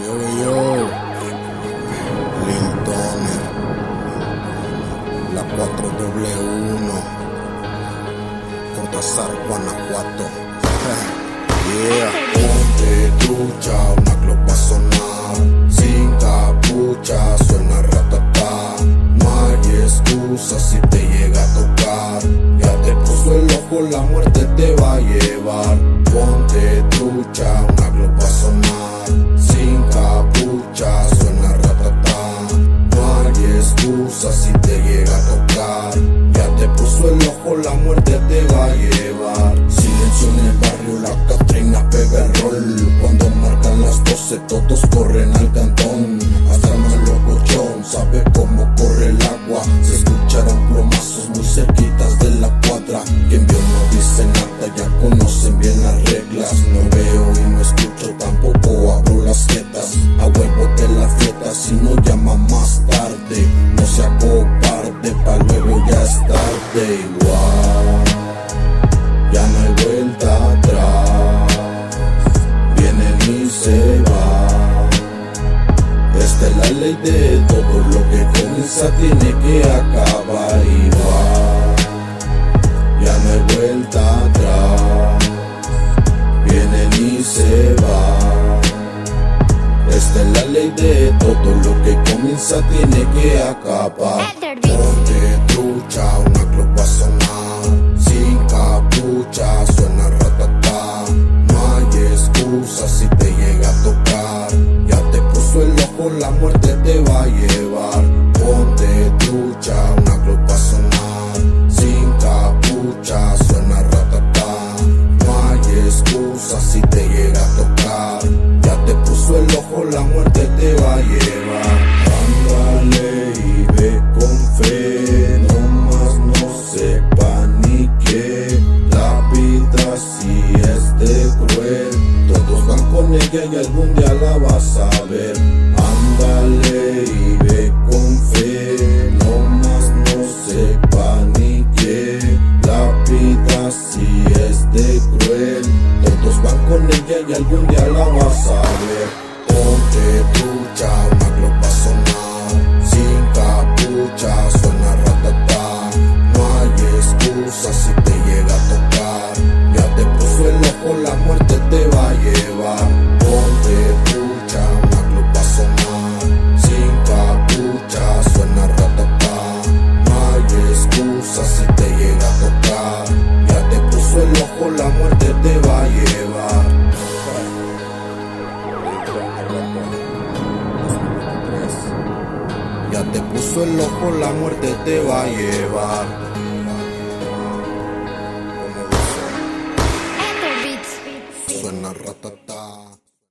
Yo, Lintoner, la 4W1, Cortázar, Guanajuato. Yeah, ponte trucha, una club va a sonar, sin capucha, suena ratatá. No hay excusa si te llega a tocar, ya te puso el ojo, la muerte te va a llevar. Ponte trucha, una club va a sonar, sin capucha, suena ratatá. No hay excusa si te llega a tocar, ya te puso el ojo, la muerte te va a llevar. Silencio en el barrio, la Catrina pega el rol. Cuando marcan las 12 todos corren al cantón. Hasta el más locochón sabe cómo corre el agua. Se escucharon plomazos muy cerquitas de la cuadra. Quien vio no dice nada, ya conocen bien las reglas. No veo y no escucho, tampoco abro las jetas. A huevo te la fiesta si no llama más tarde. No sea cobarde, pa' luego ya es tarde. Igual ya no hay vuelta atrás, vienen y se van. Esta es la ley de todo lo que comienza tiene que acabar. Igual ya no hay vuelta atrás, vienen y se van. Esta es la ley de todo lo que comienza tiene que acabar. Ponte trucha, una club va a sonar, sin capucha, suena ratatá. No hay excusa si te llega a tocar, ya te puso el ojo, la muerte te va a llevar. Ponte trucha, una club va a sonar, sin capucha, suena ratatá. No hay excusa si te llega a tocar, ya te puso el ojo, la muerte te va a llevar. Ándale y ve con fe, no más no sepa ni qué. La vida si es de cruel, todos van con ella y algún día la vas a ver. Ándale y ve con fe, no más no sepa ni qué. La vida si es de cruel, todos van con ella y algún día la vas a ver. Ponte trucha, una club va a sonar, sin capucha, suena ratatá. No hay excusa si te llega a tocar, ya te puso el ojo, la muerte te va a llevar. Ponte trucha, una club va a sonar, sin capucha, suena ratatá. No hay excusa si te llega a tocar, ya te puso el ojo, la muerte te va a llevar. Ya te puso el ojo, la muerte te va a llevar.